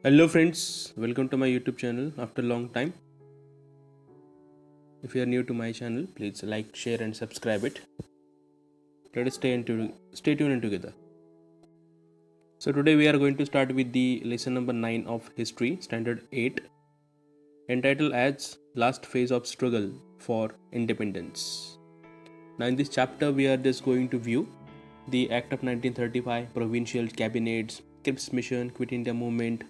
Hello friends, welcome to my YouTube channel after a long time. If you are new to my channel, please like, share and subscribe it. Let us stay tuned in together. So today we are going to start with the lesson number 9 of History, Standard 8, entitled as Last Phase of Struggle for Independence. Now in this chapter we are just going to view the Act of 1935, Provincial Cabinets, Cripps Mission, Quit India Movement,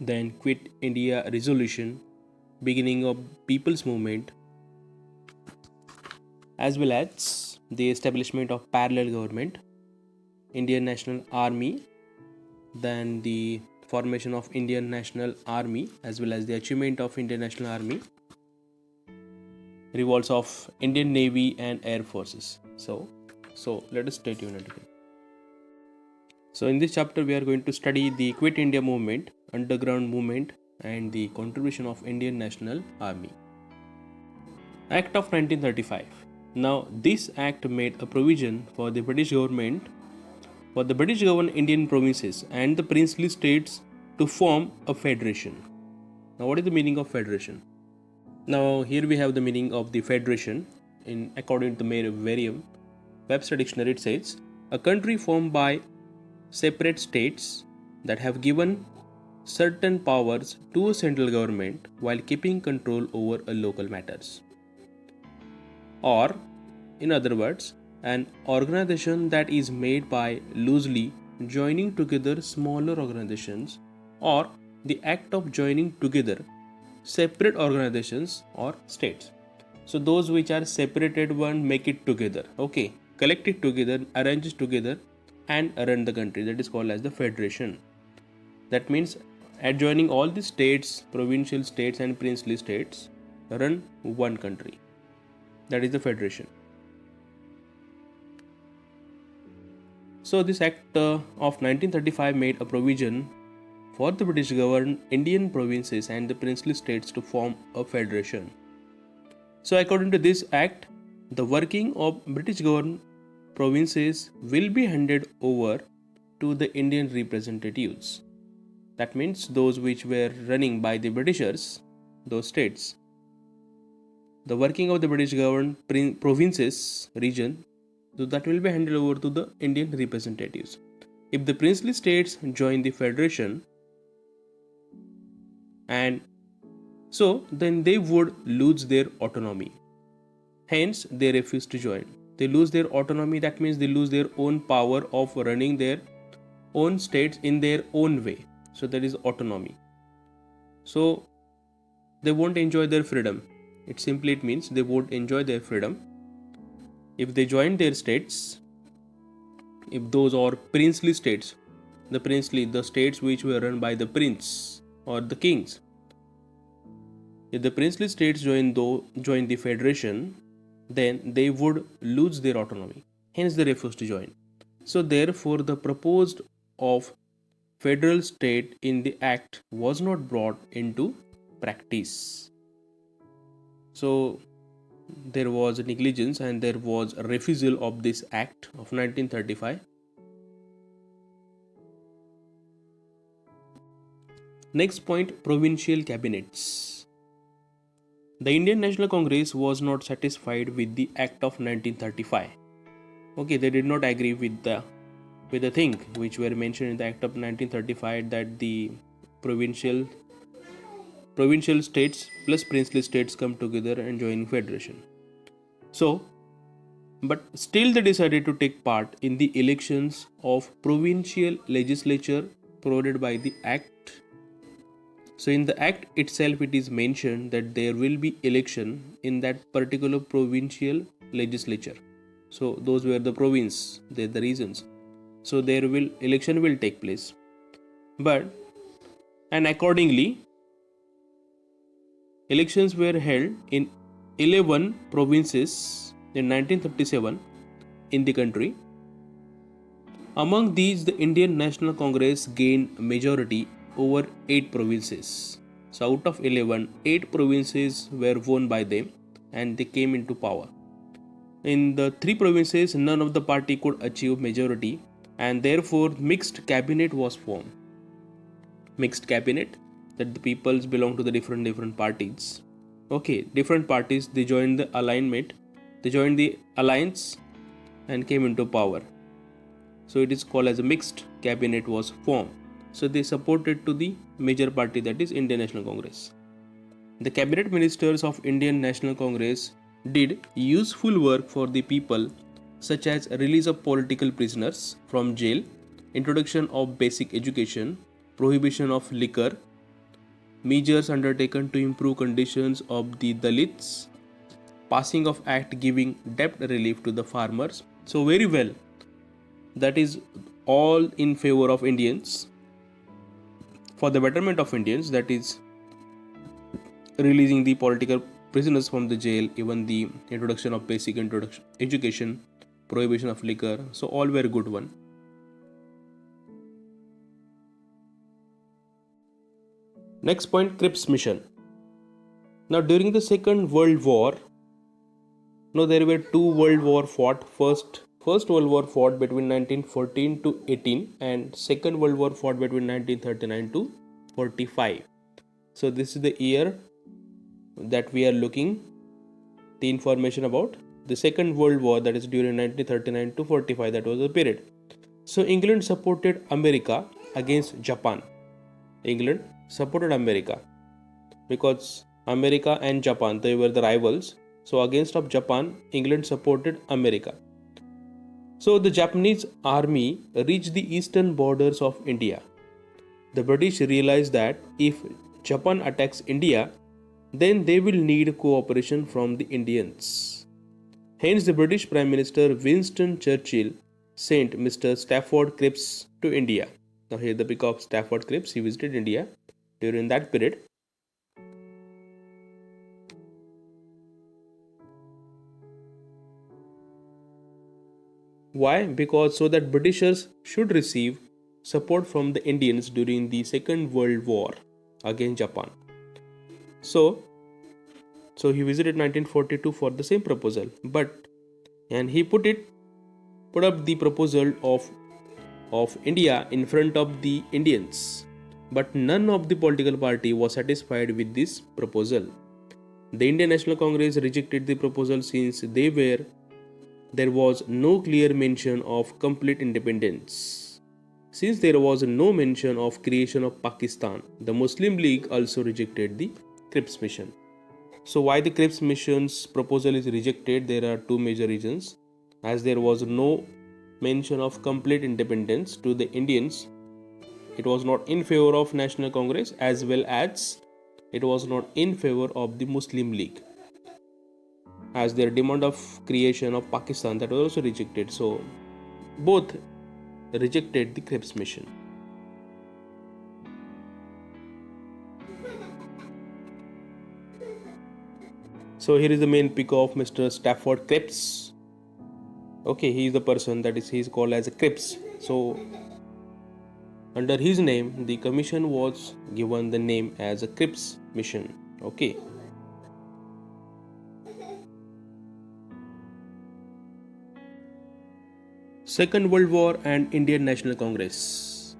then Quit India Resolution, beginning of People's Movement, as well as the establishment of parallel government, Indian National Army, then the formation of Indian National Army, as well as the achievement of Indian National Army, revolts of Indian Navy and Air Forces. So let us stay tuned again. So in this chapter we are going to study the Quit India movement, underground movement, and the contribution of Indian National Army. Act of 1935. Now, this act made a provision for the British government, for the British governed Indian provinces and the princely states to form a federation. Now, what is the meaning of federation? Now, here we have the meaning of the federation. In according to Merriam Webster Dictionary, it says a country formed by separate states that have given certain powers to a central government while keeping control over a local matters. Or, in other words, an organization that is made by loosely joining together smaller organizations, or the act of joining together separate organizations or states. So those which are separated one make it together, okay, collect it together, arrange it together and run the country. That is called as the federation. That means adjoining all the states, provincial states and princely states run one country. That is the federation. So this act of 1935 made a provision for the British governed Indian provinces and the princely states to form a federation. So according to this act, the working of British governed provinces will be handed over to the Indian representatives. That means those which were running by the Britishers, those states, the working of the British governed provinces region, so that will be handed over to the Indian representatives. If the princely states join the federation, and so then they would lose their autonomy. Hence, they refuse to join. They lose their autonomy, that means they lose their own power of running their own states in their own way. So, that is autonomy. So, they won't enjoy their freedom. It means they won't enjoy their freedom. If they join their states, if those are princely states, the states which were run by the prince or the kings, if the princely states join the federation, then they would lose their autonomy. Hence, they refuse to join. So, therefore, the proposed of federal state in the act was not brought into practice. So, there was negligence and there was a refusal of this act of 1935. Next point, provincial cabinets. The Indian National Congress was not satisfied with the act of 1935. Okay, they did not agree with the thing which were mentioned in the act of 1935, that the provincial states plus princely states come together and join federation. So, but still they decided to take part in the elections of provincial legislature provided by the act. So in the act itself it is mentioned that there will be election in that particular provincial legislature. So those were the province, they're the regions. So election will take place. And accordingly, elections were held in 11 provinces in 1937 in the country. Among these, the Indian National Congress gained majority over 8 provinces. So out of 11, 8 provinces were won by them and they came into power. In the 3 provinces, none of the party could achieve majority, and therefore mixed cabinet was formed. Mixed cabinet, that the peoples belong to the different parties. Okay, different parties, they joined the alignment, they joined the alliance and came into power. So it is called as a mixed cabinet was formed. So they supported to the major party, that is Indian National Congress. The cabinet ministers of Indian National Congress did useful work for the people, such as release of political prisoners from jail, introduction of basic education, prohibition of liquor, measures undertaken to improve conditions of the Dalits, passing of act giving debt relief to the farmers. So very well, that is all in favor of Indians, for the betterment of Indians, that is releasing the political prisoners from the jail, even the introduction of basic introduction education, prohibition of liquor. So all were good one. Next point, Cripps mission. Now during the Second World War, there were two world war fought. First World War fought between 1914 to 18, and Second World War fought between 1939 to 45. So this is the year that we are looking the information about the Second World War, that is during 1939 to 45, that was the period. So England supported America against Japan. England supported America because America and Japan, they were the rivals. So against of Japan, England supported America. So the Japanese army reached the eastern borders of India. The British realized that if Japan attacks India, then they will need cooperation from the Indians. Hence, the British Prime Minister Winston Churchill sent Mr. Stafford Cripps to India. Now, here the pic of Stafford Cripps, he visited India during that period. Why? Because so that Britishers should receive support from the Indians during the Second World War against Japan. So he visited 1942 for the same proposal, and he put up the proposal of India in front of the Indians, but none of the political party was satisfied with this proposal. The Indian National Congress rejected the proposal since there was no clear mention of complete independence. Since there was no mention of creation of Pakistan, the Muslim League also rejected the Cripps mission. So why the Cripps mission's proposal is rejected? There are two major reasons. As there was no mention of complete independence to the Indians, it was not in favor of National Congress, as well as it was not in favor of the Muslim League, as their demand of creation of Pakistan, that was also rejected. So both rejected the Cripps mission. So here is the main pic of Mr. Stafford Cripps. Okay, he is the person, that is, he is called as a Cripps. So under his name, the commission was given the name as a Cripps mission. Okay. Second World War and Indian National Congress.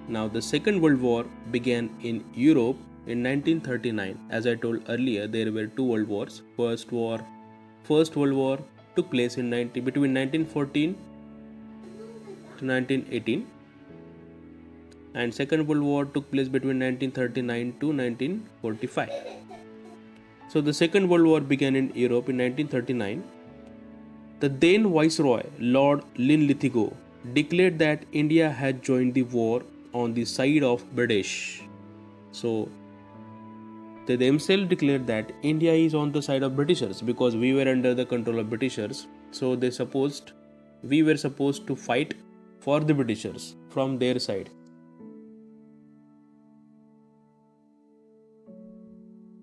Now the Second World War began in Europe in 1939. As I told earlier, there were two world wars. First World War took place between 1914 to 1918, and Second World War took place between 1939 to 1945. So the Second World War began in Europe in 1939. The then Viceroy, Lord Linlithgow, declared that India had joined the war on the side of British. So they themselves declared that India is on the side of Britishers because we were under the control of Britishers. So we were supposed to fight for the Britishers from their side.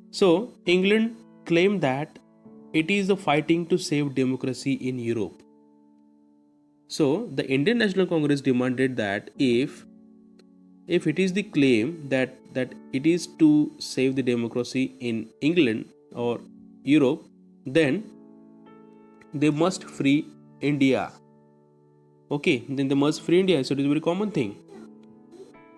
So England claimed that it is the fighting to save democracy in Europe. So the Indian National Congress demanded that if it is the claim that it is to save the democracy in England or Europe, then they must free India. Okay, then they must free India. So it is a very common thing.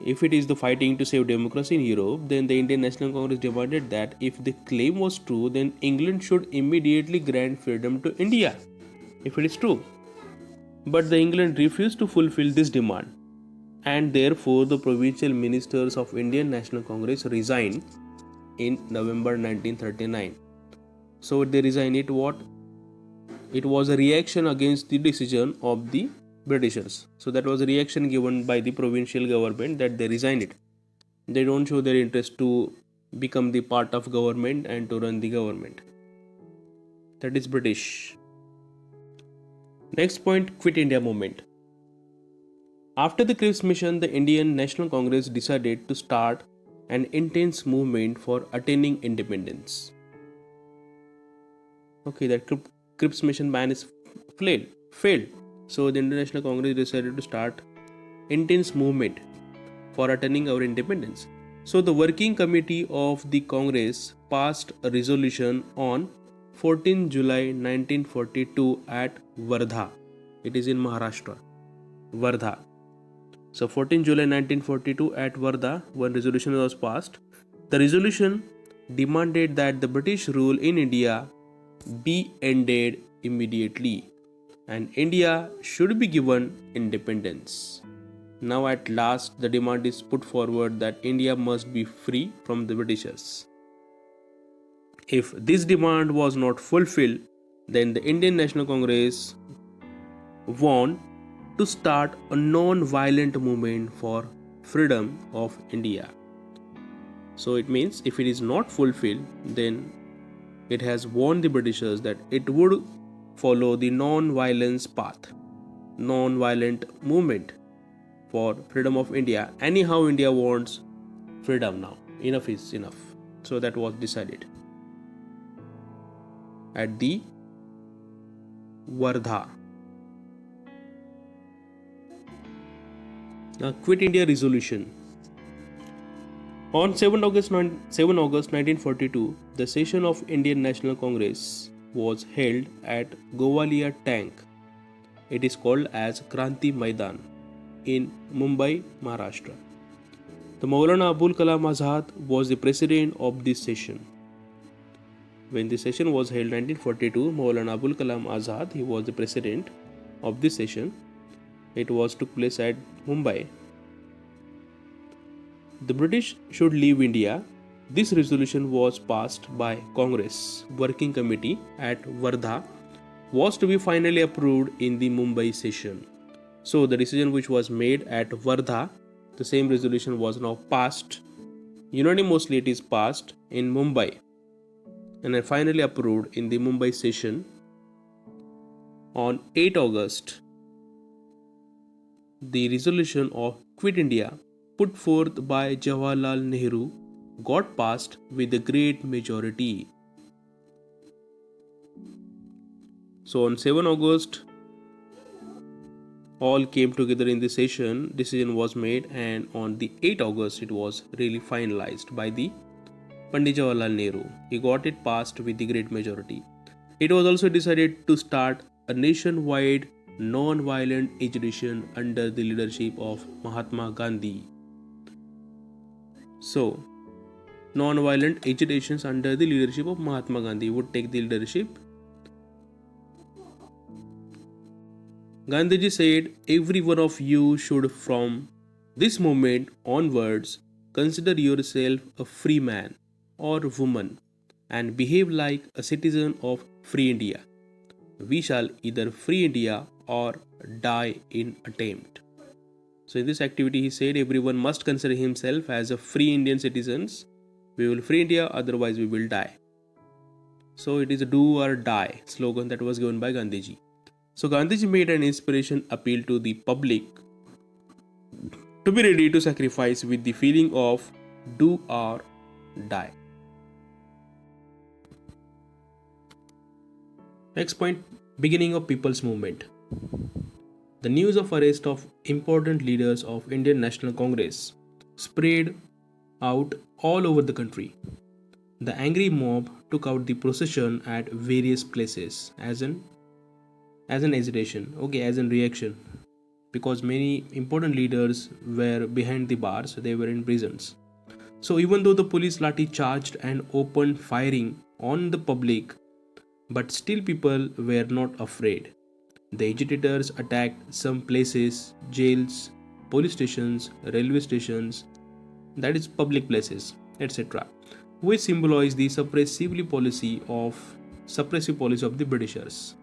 If it is the fighting to save democracy in Europe, then the Indian National Congress demanded that if the claim was true, then England should immediately grant freedom to India, if it is true. But the England refused to fulfill this demand, and therefore the provincial ministers of Indian National Congress resigned in November 1939. So they resigned it what? It was a reaction against the decision of the Britishers. So that was a reaction given by the provincial government that they resigned it. They don't show their interest to become the part of government and to run the government. That is British. Next point, Quit India movement. After the Cripps mission, the Indian National Congress decided to start an intense movement for attaining independence. Okay, that Cripps mission ban is failed. So the International Congress decided to start intense movement for attaining our independence. So the working committee of the Congress passed a resolution on 14 July 1942 at Wardha. It is in Maharashtra. Wardha. So 14 July 1942 at Wardha, one resolution was passed. The resolution demanded that the British rule in India be ended immediately and India should be given independence. Now at last the demand is put forward that India must be free from the Britishers. If this demand was not fulfilled, then the Indian National Congress warned to start a non-violent movement for freedom of India. So it means if it is not fulfilled, then it has warned the Britishers that it would follow the non-violence path, non-violent movement for freedom of India. Anyhow, India wants freedom now. Enough is enough. So that was decided at the Wardha. Now, Quit India resolution. On 7 August 1942, the session of Indian National Congress was held at Gowalia Tank. It is called as Kranti Maidan in Mumbai, Maharashtra. The Maulana Abul Kalam Azad was the president of this session. When the session was held in 1942, Maulana Abul Kalam Azad, he was the president of this session. It took place at Mumbai. The British should leave India. This resolution was passed by Congress Working Committee at Wardha, was to be finally approved in the Mumbai session. So the decision which was made at Wardha, the same resolution was now passed. Unanimously it is passed in Mumbai and finally approved in the Mumbai session on 8 August. The resolution of Quit India put forth by Jawaharlal Nehru got passed with a great majority. So on 7 August, all came together in the session, decision was made, and on the 8 August it was really finalized by the Pandit Jawaharlal Nehru. He got it passed with the great majority. It was also decided to start a nationwide non-violent agitation under the leadership of Mahatma Gandhi. So, non-violent agitations under the leadership of Mahatma Gandhi would take the leadership. Gandhiji said, every one of you should from this moment onwards consider yourself a free man or woman and behave like a citizen of free India. We shall either free India or die in attempt. So in this activity he said everyone must consider himself as a free Indian citizens. We will free India, otherwise we will die. So it is a do or die slogan that was given by Gandhiji. So Gandhiji made an inspiration appeal to the public to be ready to sacrifice with the feeling of do or die. Next point, beginning of People's Movement. The news of arrest of important leaders of Indian National Congress spread out all over the country. The angry mob took out the procession at various places as an agitation, as in reaction. because many important leaders were behind the bars, they were in prisons. So even though the police lathi charged and opened firing on the public, but still people were not afraid. The agitators attacked some places, jails, police stations, railway stations, that is public places, etc., which symbolize the suppressive policy of the Britishers.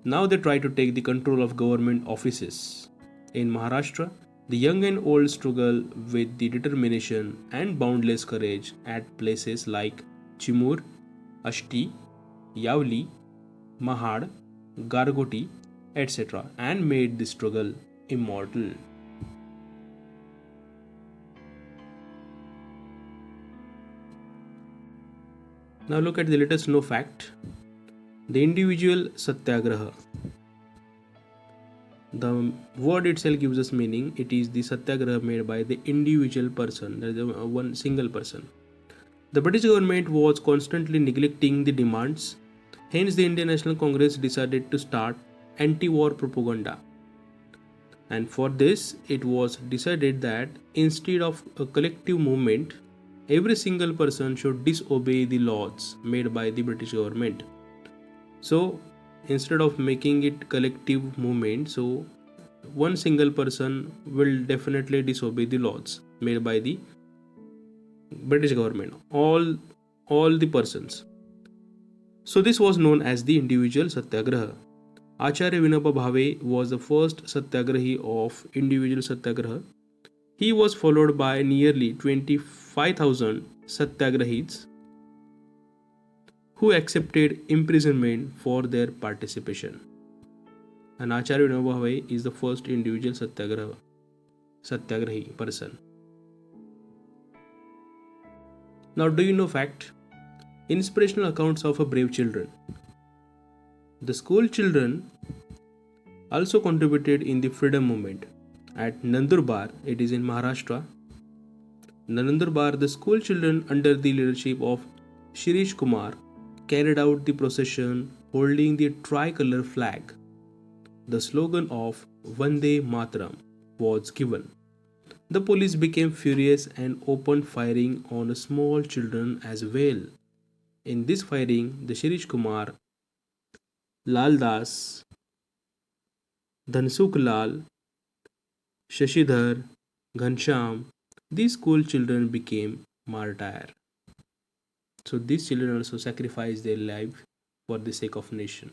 Now they try to take the control of government offices. In Maharashtra, the young and old struggle with the determination and boundless courage at places like Chimur, Ashti, Yavli, Mahad, Gargoti, etc., and made the struggle immortal. Now look at the latest know fact. The individual satyagraha. The word itself gives us meaning. It is the satyagraha made by the individual person, that is one single person. The British government was constantly neglecting the demands. Hence, the Indian National Congress decided to start anti-war propaganda. And for this, it was decided that instead of a collective movement, every single person should disobey the laws made by the British government. So instead of making it collective movement, so one single person will definitely disobey the laws made by the British government. All the persons. So this was known as the individual satyagraha. Acharya Vinoba Bhave was the first satyagrahi of individual satyagraha. He was followed by nearly 25,000 satyagrahis who accepted imprisonment for their participation. And Acharya Vinoba Bhave is the first individual satyagrahi person. Now, do you know fact? Inspirational accounts of a brave children. The school children also contributed in the freedom movement. At Nandurbar, it is in Maharashtra. Nandurbar, the school children under the leadership of Shirish Kumar carried out the procession holding the tricolor flag. The slogan of Vande Mataram was given. The police became furious and opened firing on small children as well. In this firing, the Shirish Kumar, Lal Das, Dhansukh Lal, Shashidhar, Ghanshyam, these school children became martyrs. So these children also sacrificed their life for the sake of nation.